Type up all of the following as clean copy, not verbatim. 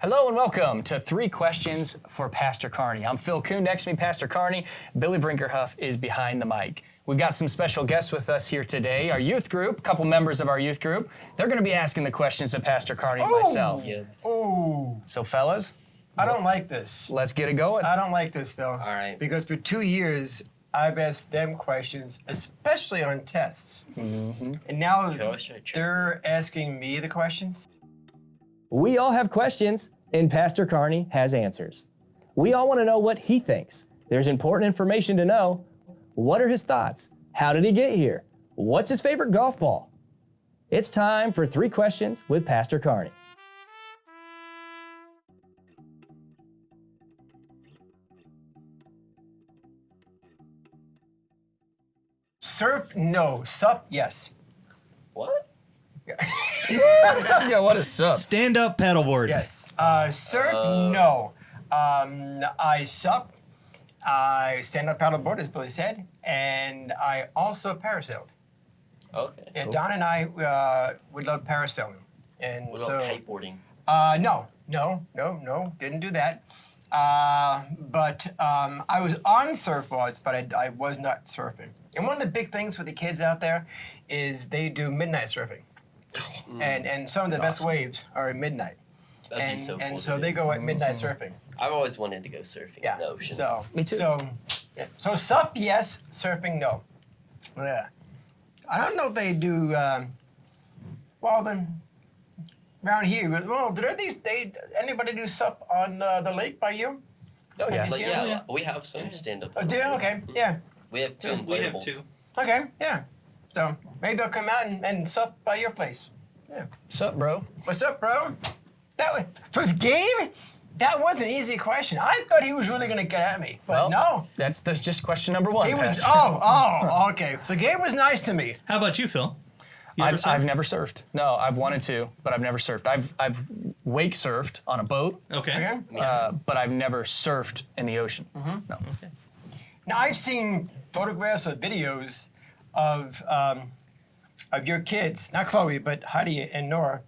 Hello and welcome to 3 Questions for Pastor Carney. I'm Phil Kuhn, next to me, Pastor Carney. Billy Brinkerhuff is behind the mic. We've got some special guests with us here today. Our youth group, a couple members of our youth group, they're going to be asking the questions to Pastor Carney and myself. Yeah. Oh, So fellas, I don't like this. let's get it going. I don't like this, Phil. All right. Because for 2 years, I've asked them questions, especially on tests. Mm-hmm. And now Gosh, they're asking me the questions. We all have questions, and Pastor Carney has answers. We all want to know what he thinks. There's important information to know. What are his thoughts? How did he get here? What's his favorite golf ball? It's time for 3 Questions with Pastor Carney. Surf, no. Sup, yes. What? Yeah, what is up? Stand-up paddleboard. Yes. Surf, no. I sup. I stand up paddleboard, as Billy said, and I also parasailed. Okay. Yeah, Cool. Don and I would love parasailing. And What so, about kiteboarding? No, didn't do that. But I was on surfboards, but I was not surfing. And one of the big things for the kids out there is they do midnight surfing. And some of the best waves are at midnight. That'd be so cool. And so they go at midnight surfing. I've always wanted to go surfing Yeah. in the ocean. So Me too. So sup, yes. Surfing, no. Yeah. I don't know if they do. Well, then around here. Well, do anybody do sup on the lake by you? Oh yeah. you Like, seen yeah, it? we have some stand-up. Oh, do you? Okay. Yeah. We have 2 inflatables. We have 2. Okay. Yeah. So maybe I'll come out and sup by your place. Yeah. Sup, bro? What's up, bro? That was for Gabe. That was an easy question. I thought he was really gonna get at me, but no. That's just question number 1. He was. Pastor. Okay. So Gabe was nice to me. How about you, Phil? You ever I've surfed? never surfed. No, I've wanted to, but I've never surfed. I've wake surfed on a boat, Okay. Okay. but I've never surfed in the ocean. No. Now I've seen photographs or videos of your kids, not Chloe, but Hallie and Nora,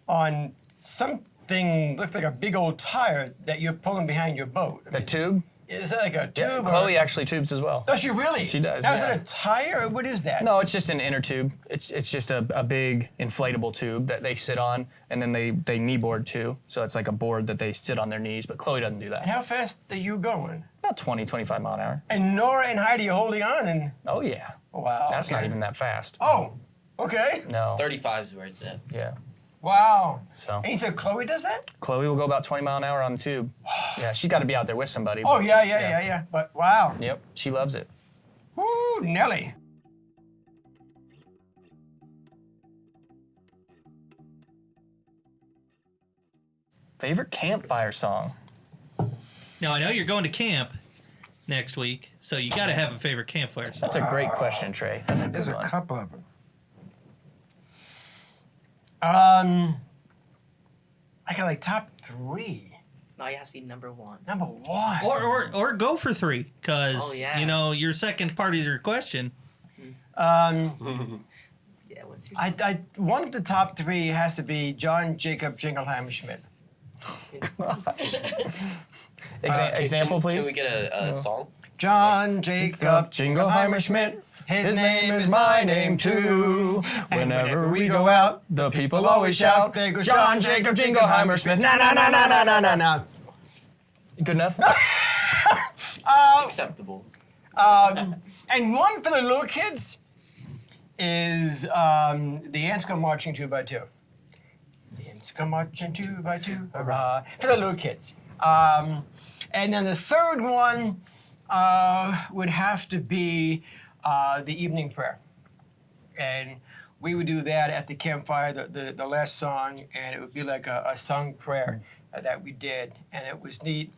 on something looks like a big old tire that you're pulling behind your boat. The tube? Is that like a Yeah, tube? Chloe actually tubes as well. Does she really? She does, Now, is yeah. it a tire or what is that? No, it's just an inner tube. It's just a big inflatable tube that they sit on, and then they kneeboard too. So it's like a board that they sit on their knees, but Chloe doesn't do And that. how fast are you going? About 20, 25 mile an hour. And Nora and Heidi are holding on and Oh yeah. wow. That's not okay. even that fast. Oh, okay. No. 35 is where it's at. Yeah. Wow. So And you said Chloe does that? Chloe will go about 20 mile an hour on the tube. Yeah, she's got to be out there with somebody. Oh but- yeah. But wow. Yep, she loves it. Woo, Nelly. Favorite campfire song? Now, I know you're going to camp next week, so you got to have a favorite campfire song. That's a great question, Trey. That's a There's good a one. couple of them. I got like top 3. No, it has to be number 1. Number 1. Or go for 3, because, Oh, yeah. you know, your second part of your question. Yeah, what's your One of the top 3 has to be John Jacob Jingleheimer Schmidt. Example, please. Can we get a song? John Jacob Jingleheimer Schmidt. His name is my name too. And Whenever we go out, the people always shout, There goes John Jacob Jingleheimer Schmidt. Na na na na na na na na. Good enough? Acceptable. And one for the little kids is the ants go marching 2 by 2. The ants go marching 2 by 2, hurrah, for the little kids. And then the third one would have to be the evening prayer. And we would do that at the campfire, the last song, and it would be like a sung prayer that we did. And it was neat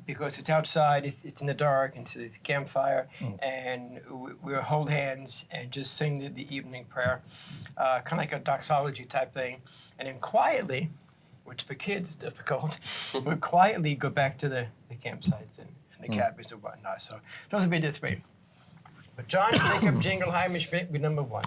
because it's outside, it's in the dark, and so it's a campfire, and we would hold hands and just sing the evening prayer, kind of like a doxology type thing. And then quietly, which for kids is difficult, we'd quietly go back to the campsites and the cabins and whatnot. So those would be the 3. But John Jacob Jingleheimer Schmidt would be number 1.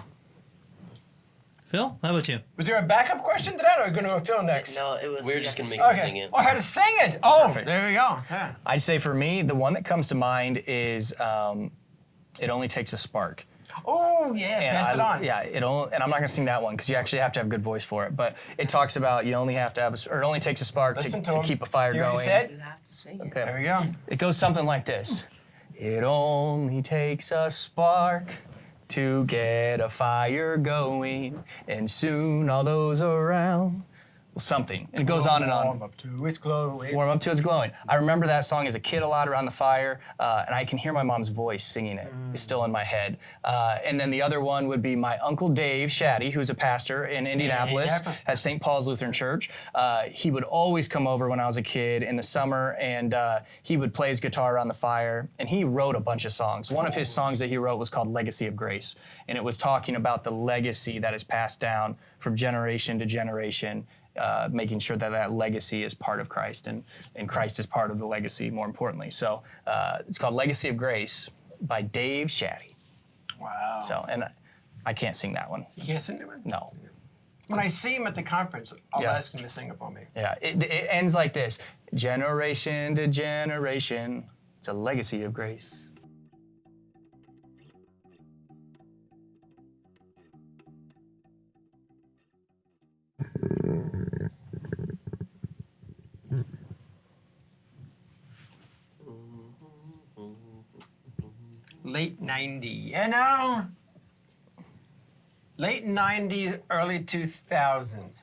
Phil, how about you? Was there a backup question to that, or are we going to Phil next? No, it was. We're you just have gonna to make sing you sing it. Oh, I had to sing it. Oh, Perfect. there we go. Yeah. I'd say for me, the one that comes to mind is It Only Takes a Spark. Oh, yeah, pass it on. Yeah, and I'm not gonna sing that one because you actually have to have a good voice for it. But it talks about you only have to have, or it only takes a spark Listen to to him. keep a fire You already going. said? You have to sing it. Okay. There we go. It goes something like this. It only takes a spark to get a fire going, and soon all those around. Well, something. And it goes on and on. Warm up to its glowing. Warm up to its glowing. I remember that song as a kid a lot around the fire, and I can hear my mom's voice singing it. It's still in my head. And then the other one would be my Uncle Dave Shaddy, who's a pastor in Indianapolis at St. Paul's Lutheran Church. He would always come over when I was a kid in the summer, and he would play his guitar around the fire, and he wrote a bunch of songs. One of his songs that he wrote was called Legacy of Grace, and it was talking about the legacy that is passed down from generation to generation, making sure that that legacy is part of Christ, and Christ is part of the legacy, more importantly. So it's called Legacy of Grace by Dave Shaddy. Wow. So, and I can't sing that one. You can't sing that one? No. When I see him at the conference, I'll Yeah. ask him to sing it for me. Yeah, it ends like this. Generation to generation, it's a legacy of grace. Late 90s. You know, late 90s, early 2000s.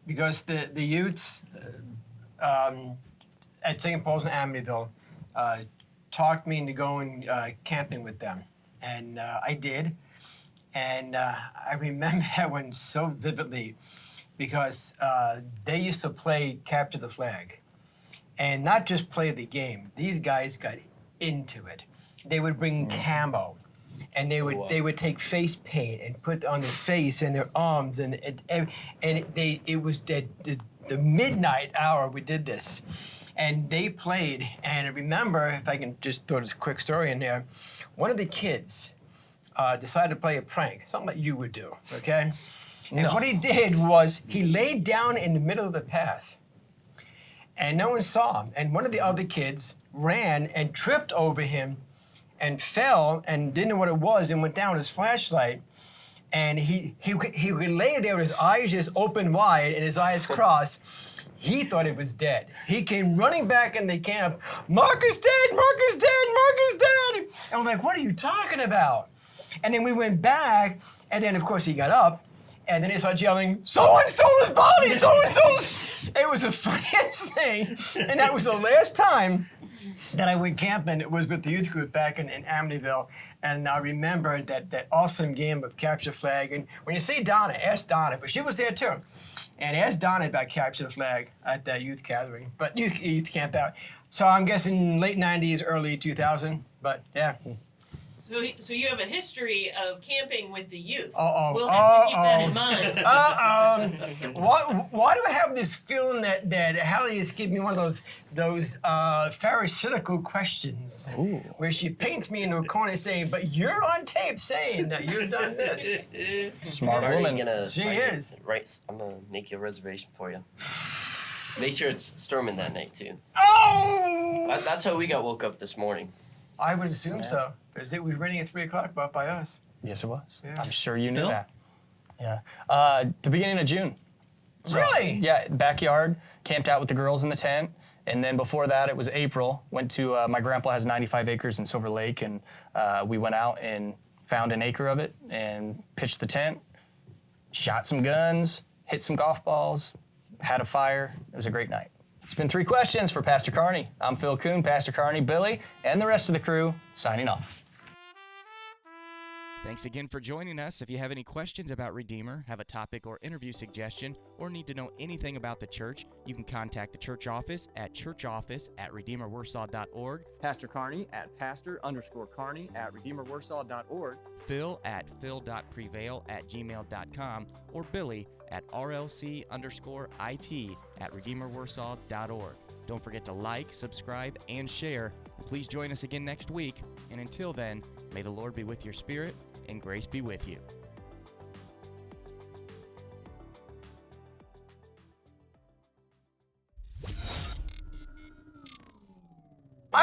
Because the youths at St. Paul's in Amityville talked me into going camping with them. And I did. And I remember that one so vividly because they used to play Capture the Flag. And not just play the game. These guys got into it. They would bring camo, and they would take face paint and put on their face and their arms, and it was the midnight hour we did this, and they played. And I remember, if I can just throw this quick story in there, one of the kids decided to play a prank, something that you would do, okay? And what he did was he laid down in the middle of the path, and no one saw him. And one of the other kids ran and tripped over him and fell and didn't know what it was and went down with his flashlight. And he would lay there with his eyes just open wide and his eyes crossed. He thought it was dead. He came running back in the camp, Mark is dead, Mark is dead, Mark is dead. And I'm like, what are you talking about? And then we went back, and then of course he got up, and then he started yelling, someone stole his body, someone stole his... It was the funniest thing, and that was the last time that I went camping. It was with the youth group back in Amityville, and I remember that awesome game of Capture Flag. And when you see Donna, ask Donna, but she was there too, and ask Donna about Capture the Flag at that youth gathering, but youth camp out. So I'm guessing late 90s, early 2000, but yeah. So you have a history of camping with the youth. Uh-oh. We'll have to keep that in mind. Why do I have this feeling that Hallie is giving me one of those pharisaical questions where she paints me into a corner saying, but you're on tape saying that you've done this. Smart Already woman. gonna She sign is. it. Right, I'm gonna make you a reservation for you. Make sure it's storming that night too. Oh! That's how we got woke up this morning. I would assume so. Because it was raining at 3 o'clock by us. Yes, it was. Yeah. I'm sure you knew Phil? that. Yeah. The beginning of June. So, Really? Yeah, backyard, camped out with the girls in the tent. And then before that, it was April. Went to, my grandpa has 95 acres in Silver Lake, and we went out and found an acre of it and pitched the tent, shot some guns, hit some golf balls, had a fire. It was a great night. It's been 3 questions for Pastor Carney. I'm Phil Kuhn, Pastor Carney, Billy, and the rest of the crew signing off. Thanks again for joining us. If you have any questions about Redeemer, have a topic or interview suggestion, or need to know anything about the church, you can contact the church office at churchoffice@redeemerwarsaw.org, Pastor Carney at pastor_Carney at redeemerwarsaw.org. Phil at phil.prevail@gmail.com, or Billy at rlc_it@redeemerwarsaw.org. Don't forget to like, subscribe, and share. Please join us again next week. And until then, may the Lord be with your spirit and grace be with you.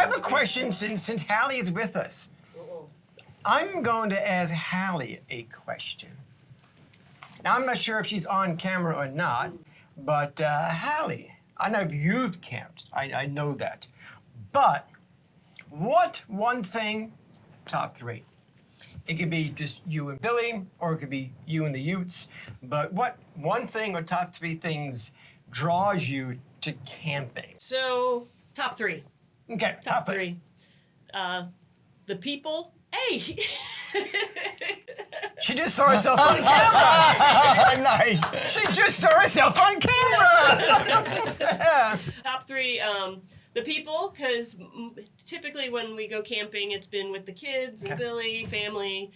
I have a question since Hallie is with us. I'm going to ask Hallie a question. Now, I'm not sure if she's on camera or not, but Hallie, I know you've camped. I know that. But what one thing, top 3? It could be just you and Billy, or it could be you and the Utes. But what one thing or top 3 things draws you to camping? So, top 3. Okay, Top 3. The people. Hey! She just saw herself on camera. Nice. She just saw herself on camera. Top 3, the people, because typically when we go camping, it's been with the kids and Billy, family,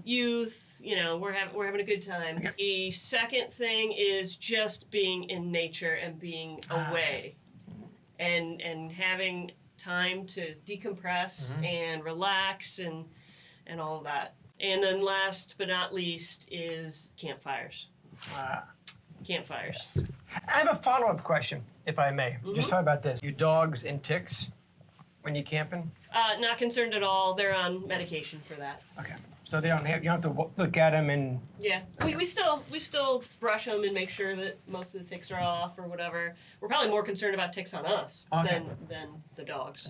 youth. You know, we're having a good time. Okay. The second thing is just being in nature and being away, and having time to decompress and relax and all of that. And then last but not least is campfires. Campfires. I have a follow-up question, if I may. Just talk about this. You dogs and ticks when you're camping? Not concerned at all. They're on medication for that. Okay. So they don't have, you don't have to look at them and... Yeah, we still brush them and make sure that most of the ticks are off or whatever. We're probably more concerned about ticks on us than the dogs.